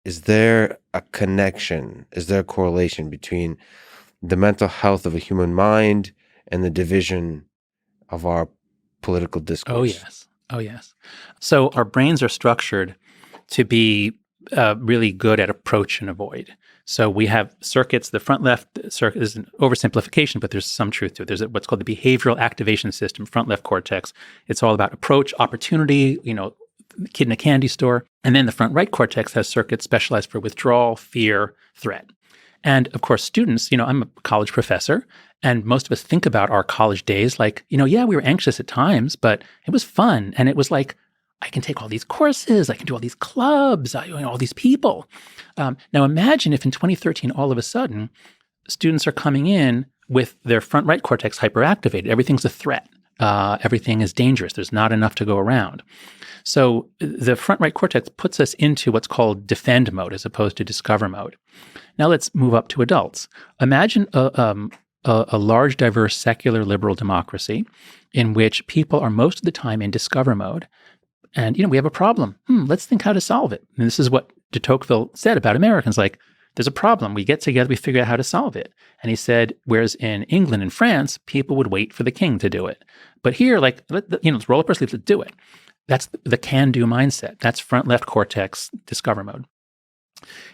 is there a connection? Is there a correlation between the mental health of a human mind and the division of our political Oh, discourse? yes. Oh, yes. So our brains are structured to be really good at approach and avoid. So we have circuits. The front left circuit is an oversimplification, but there's some truth to it. There's what's called the behavioral activation system, front left cortex. It's all about approach, opportunity, kid in a candy store. And then the front right cortex has circuits specialized for withdrawal, fear, threat. And of course, students, I'm a college professor, and most of us think about our college days like, yeah, we were anxious at times, but it was fun. And it was like, I can take all these courses, I can do all these clubs, all these people. Now imagine if in 2013, all of a sudden, students are coming in with their front right cortex hyperactivated. Everything's a threat. Everything is dangerous. There's not enough to go around. So the front right cortex puts us into what's called defend mode as opposed to discover mode. Now let's move up to adults. Imagine a large, diverse, secular, liberal democracy in which people are most of the time in discover mode. And, we have a problem. Let's think how to solve it. And this is what de Tocqueville said about Americans. Like, there's a problem. We get together, we figure out how to solve it. And he said, whereas in England and France, people would wait for the king to do it. But here, let's roll up our sleeves, let's do it. That's the can-do mindset. That's front left cortex discover mode.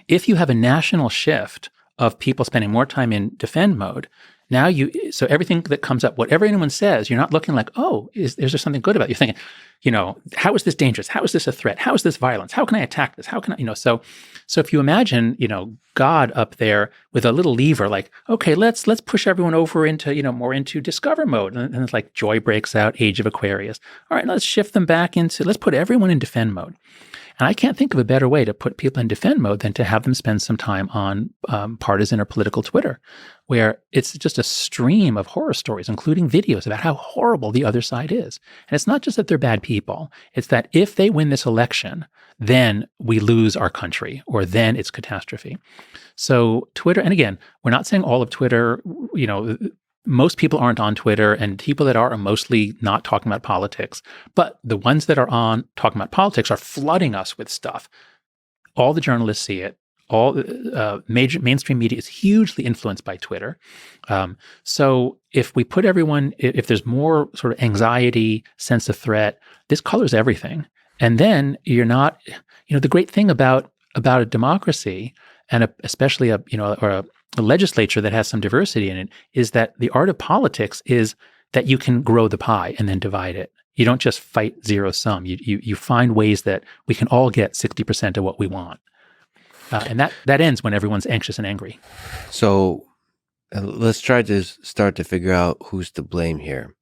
If you have a national shift of people spending more time in defend mode, so everything that comes up, whatever anyone says, you're not looking like, oh, is there something good about it? You're thinking, how is this dangerous? How is this a threat? How is this violence? How can I attack this? How can I, so if you imagine, God up there with a little lever, like, okay, let's push everyone over into, more into discover mode. And it's like joy breaks out, age of Aquarius. All right, let's shift them back let's put everyone in defend mode. And I can't think of a better way to put people in defend mode than to have them spend some time on partisan or political Twitter, where it's just a stream of horror stories, including videos about how horrible the other side is. And it's not just that they're bad people. It's that if they win this election, then we lose our country, or then it's catastrophe. So Twitter, and again, we're not saying all of Twitter, most people aren't on Twitter, and people that are mostly not talking about politics. But the ones that are on talking about politics are flooding us with stuff. All the journalists see it. All major mainstream media is hugely influenced by Twitter. So if we put if there's more sort of anxiety, sense of threat, this colors everything. And then you're not, the great thing about a democracy, and especially a legislature that has some diversity in it, is that the art of politics is that you can grow the pie and then divide it. You don't just fight zero sum. You find ways that we can all get 60% of what we want. And that ends when everyone's anxious and angry. So let's try to start to figure out who's to blame here.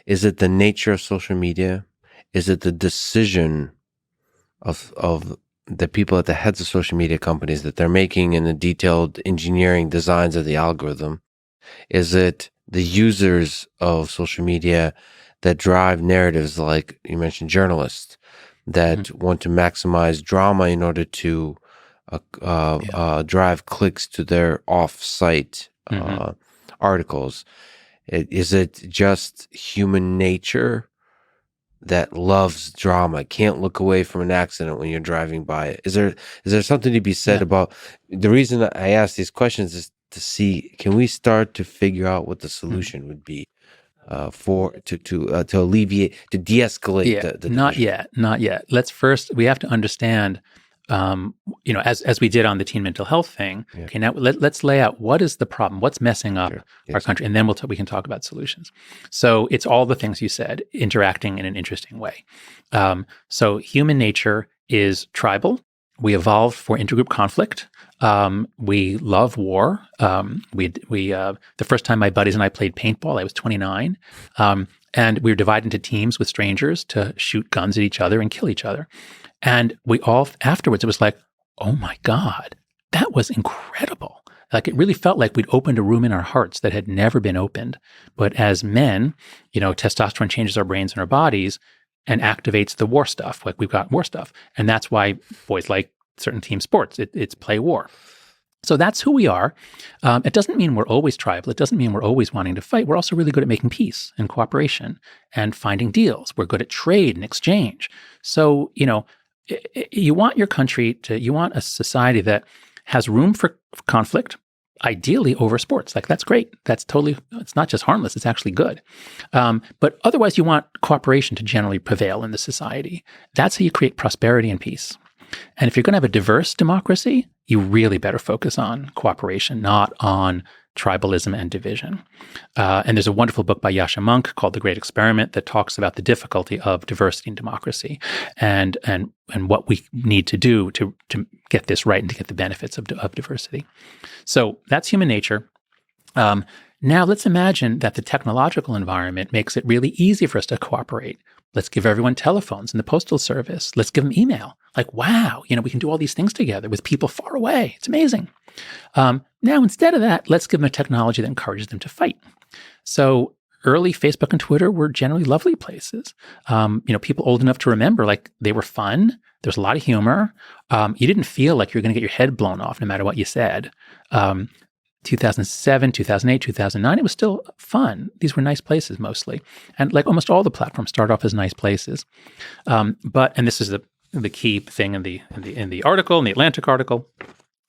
Is it the nature of social media? Is it the decision of the people at the heads of social media companies that they're making in the detailed engineering designs of the algorithm? Is it the users of social media that drive narratives, like you mentioned, journalists that want to maximize drama in order to drive clicks to their off-site articles? Is it just human nature that loves drama, can't look away from an accident when you're driving by it? Is there something to be said about the reason I ask these questions is to see, can we start to figure out what the solution would be to alleviate, to de-escalate the not division? yet. We have to understand, as we did on the teen mental health thing. Yeah. Okay, now let's lay out what is the problem, what's messing up our country, and then we can talk about solutions. So it's all the things you said, interacting in an interesting way. So human nature is tribal. We evolved for intergroup conflict. We love war. The first time my buddies and I played paintball, I was 29. And we were divided into teams with strangers to shoot guns at each other and kill each other. And we all, afterwards, it was like, oh my God, that was incredible. Like, it really felt like we'd opened a room in our hearts that had never been opened. But as men, testosterone changes our brains and our bodies and activates the war stuff. Like, we've got war stuff. And that's why boys like certain team sports. It's play war. So that's who we are. It doesn't mean we're always tribal. It doesn't mean we're always wanting to fight. We're also really good at making peace and cooperation and finding deals. We're good at trade and exchange. So, you want your country you want a society that has room for conflict, ideally over sports. Like, that's great. It's not just harmless, it's actually good. But otherwise, you want cooperation to generally prevail in the society. That's how you create prosperity and peace. And if you're going to have a diverse democracy, you really better focus on cooperation, not on tribalism and division. And there's a wonderful book by Yascha Mounk called The Great Experiment that talks about the difficulty of diversity in democracy and what we need to do to get this right and to get the benefits of diversity. So that's human nature. Now let's imagine that the technological environment makes it really easy for us to cooperate. Let's give everyone telephones and the postal service. Let's give them email. Like, wow, we can do all these things together with people far away. It's amazing. Now, instead of that, let's give them a technology that encourages them to fight. So early Facebook and Twitter were generally lovely places. People old enough to remember, like, they were fun. There's a lot of humor. You didn't feel like you're going to get your head blown off no matter what you said. 2007, 2008, 2009, it was still fun. These were nice places mostly. And like almost all the platforms start off as nice places. And this is the key thing in the article, in the Atlantic article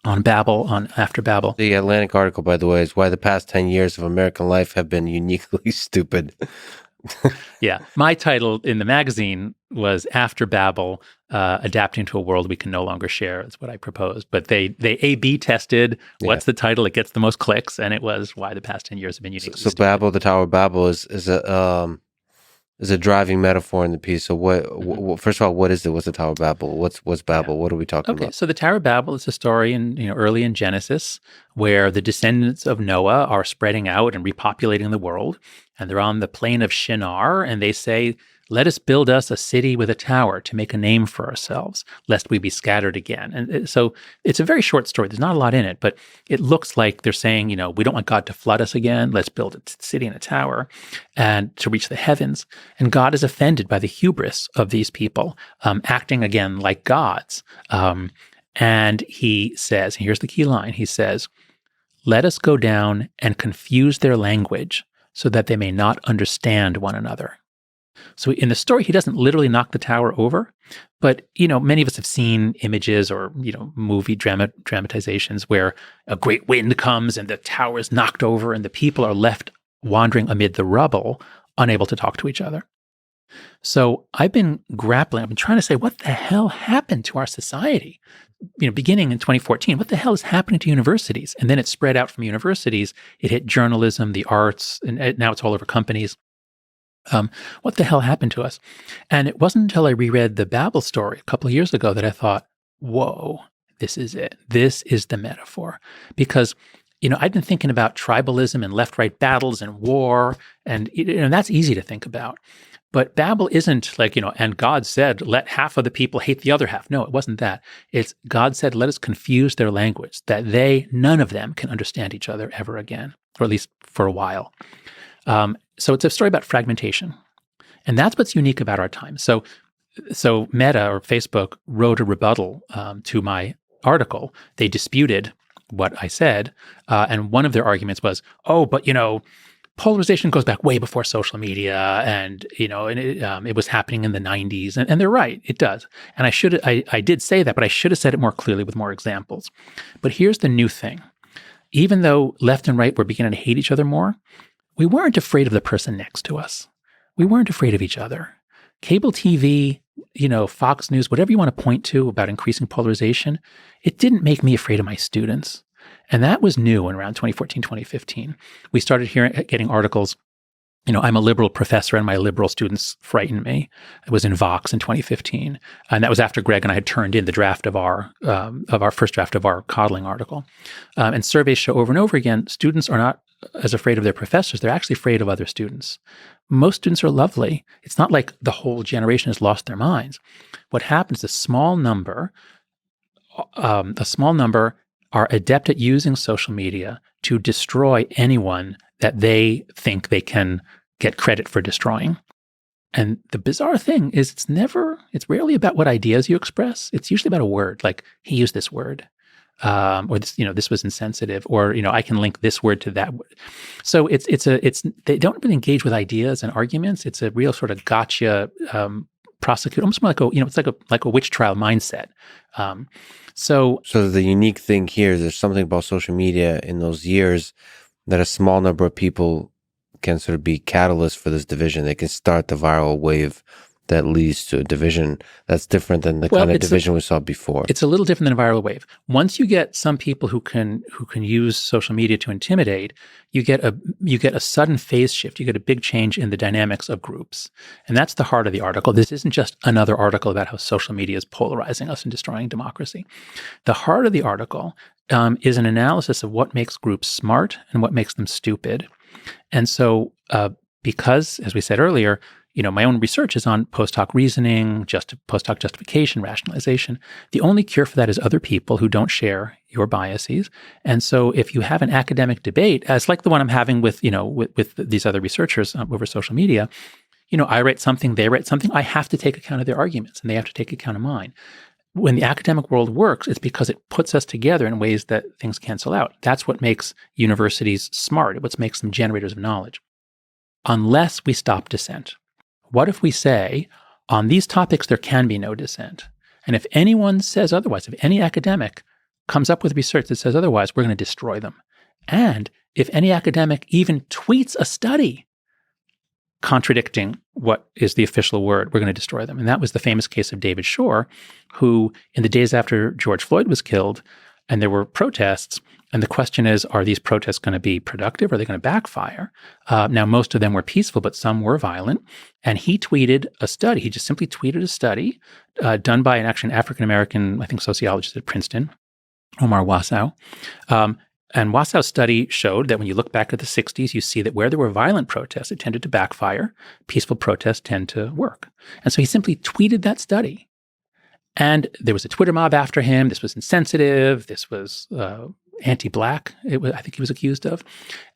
on Babel, on After Babel. The Atlantic article, by the way, is why the past 10 years of American life have been uniquely stupid. Yeah. My title in the magazine was After Babel, Adapting to a World We Can No Longer Share. That's what I proposed. But they A/B tested what's the title that gets the most clicks, and it was why the past 10 years have been uniquely stupid. Babel, the Tower of Babel is a driving metaphor in the piece. So what first of all, what is it? What's the Tower of Babel? What's Babel? Yeah. What are we talking about? So the Tower of Babel is a story early in Genesis where the descendants of Noah are spreading out and repopulating the world. And they're on the plain of Shinar, and they say, let us build us a city with a tower to make a name for ourselves, lest we be scattered again. And so it's a very short story. There's not a lot in it, but it looks like they're saying, we don't want God to flood us again. Let's build a city and a tower and to reach the heavens. And God is offended by the hubris of these people, acting again like gods. And he says, here's the key line. He says, let us go down and confuse their language so that they may not understand one another. So in the story, he doesn't literally knock the tower over, but, many of us have seen images or, movie dramatizations where a great wind comes and the tower is knocked over and the people are left wandering amid the rubble, unable to talk to each other. So I've been trying to say, what the hell happened to our society? Beginning in 2014, what the hell is happening to universities? And then it spread out from universities. It hit journalism, the arts, and now it's all over companies. What the hell happened to us? And it wasn't until I reread the Babel story a couple of years ago that I thought, whoa, this is it. This is the metaphor. Because, I'd been thinking about tribalism and left-right battles and war, and that's easy to think about. But Babel isn't like, and God said, let half of the people hate the other half. No, it wasn't that. It's God said, let us confuse their language, that none of them can understand each other ever again, or at least for a while. So it's a story about fragmentation. And that's what's unique about our time. So Meta or Facebook wrote a rebuttal to my article. They disputed what I said. And one of their arguments was, polarization goes back way before social media, and it was happening in the 90s, and they're right, it does. And I did say that, but I should have said it more clearly with more examples. But here's the new thing: even though left and right were beginning to hate each other more, we weren't afraid of the person next to us. We weren't afraid of each other. Cable TV, Fox News, whatever you want to point to about increasing polarization, it didn't make me afraid of my students. And that was new in around 2014, 2015. We started getting articles. I'm a liberal professor and my liberal students frighten me. It was in Vox in 2015. And that was after Greg and I had turned in the draft of our first draft of our Coddling article. And surveys show over and over again, students are not as afraid of their professors. They're actually afraid of other students. Most students are lovely. It's not like the whole generation has lost their minds. What happens is a small number are adept at using social media to destroy anyone that they think they can get credit for destroying. And the bizarre thing is it's rarely about what ideas you express. It's usually about a word, like he used this word, or this, this was insensitive, or, I can link this word to that word. So they don't really engage with ideas and arguments. It's a real sort of gotcha, prosecute, almost more like it's like a witch trial mindset. So the unique thing here is there's something about social media in those years that a small number of people can sort of be catalysts for this division. They can start the viral wave that leads to a division that's different than the kind of division we saw before. It's a little different than a viral wave. Once you get some people who can use social media to intimidate, you get a sudden phase shift. You get a big change in the dynamics of groups. And that's the heart of the article. This isn't just another article about how social media is polarizing us and destroying democracy. The heart of the article is an analysis of what makes groups smart and what makes them stupid. And so because, as we said earlier, my own research is on post hoc reasoning, post hoc justification, rationalization. The only cure for that is other people who don't share your biases. And so if you have an academic debate, as like the one I'm having with these other researchers over social media, I write something, they write something, I have to take account of their arguments and they have to take account of mine. When the academic world works, it's because it puts us together in ways that things cancel out. That's what makes universities smart. It's what makes them generators of knowledge. Unless we stop dissent. What if we say, on these topics, there can be no dissent? And if anyone says otherwise, if any academic comes up with research that says otherwise, we're going to destroy them. And if any academic even tweets a study contradicting what is the official word, we're going to destroy them. And that was the famous case of David Shore, who in the days after George Floyd was killed, and there were protests, and the question is, are these protests going to be productive? Or are they going to backfire? Now, most of them were peaceful, but some were violent. And he tweeted a study. He just simply tweeted a study done by an African-American, I think, sociologist at Princeton, Omar Wasow. And Wasow's study showed that when you look back at the 60s, you see that where there were violent protests, it tended to backfire. Peaceful protests tend to work. And so he simply tweeted that study. And there was a Twitter mob after him. This was insensitive. This was anti-Black, I think he was accused of.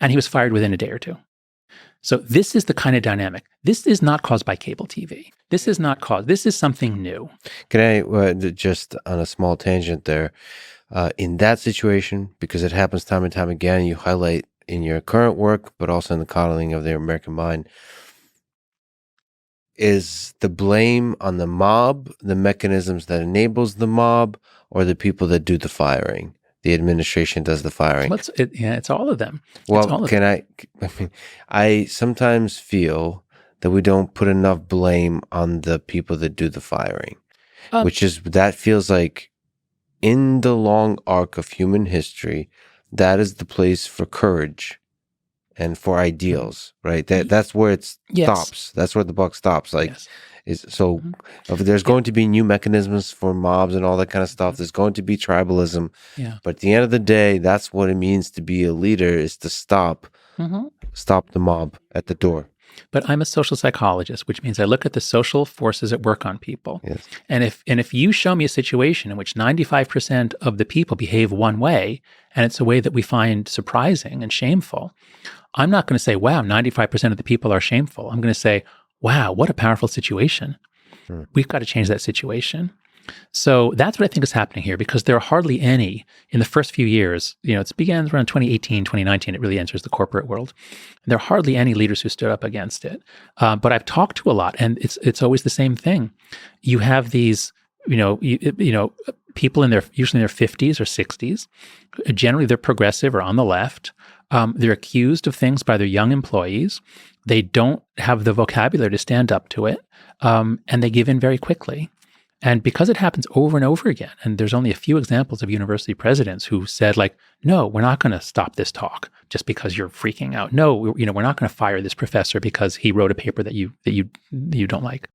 And he was fired within a day or two. So this is the kind of dynamic. This is not caused by cable TV. This is something new. Can I, just on a small tangent there, in that situation, because it happens time and time again, you highlight in your current work, but also in the Coddling of the American Mind, is the blame on the mob, the mechanisms that enables the mob, or the people that do the firing? The administration does the firing. It's all of them. Well, I sometimes feel that we don't put enough blame on the people that do the firing, that feels like in the long arc of human history, that is the place for courage and for ideals, right? That's where it stops. That's where the buck stops. If there's going to be new mechanisms for mobs and all that kind of stuff, there's going to be tribalism. Yeah. But at the end of the day, that's what it means to be a leader, is to stop the mob at the door. But I'm a social psychologist, which means I look at the social forces at work on people. Yes. And if you show me a situation in which 95% of the people behave one way, and it's a way that we find surprising and shameful, I'm not going to say, wow, 95% of the people are shameful. I'm going to say, wow, what a powerful situation. We've got to change that situation. So that's what I think is happening here, because there are hardly any in the first few years. It began around 2018, 2019. It really enters the corporate world. There are hardly any leaders who stood up against it. But I've talked to a lot, and it's always the same thing. You have these, people usually in their 50s or 60s. Generally, they're progressive or on the left. They're accused of things by their young employees. They don't have the vocabulary to stand up to it, and they give in very quickly. And because it happens over and over again, and there's only a few examples of university presidents who said, no, we're not going to stop this talk just because you're freaking out. No, we're not going to fire this professor because he wrote a paper that you don't like.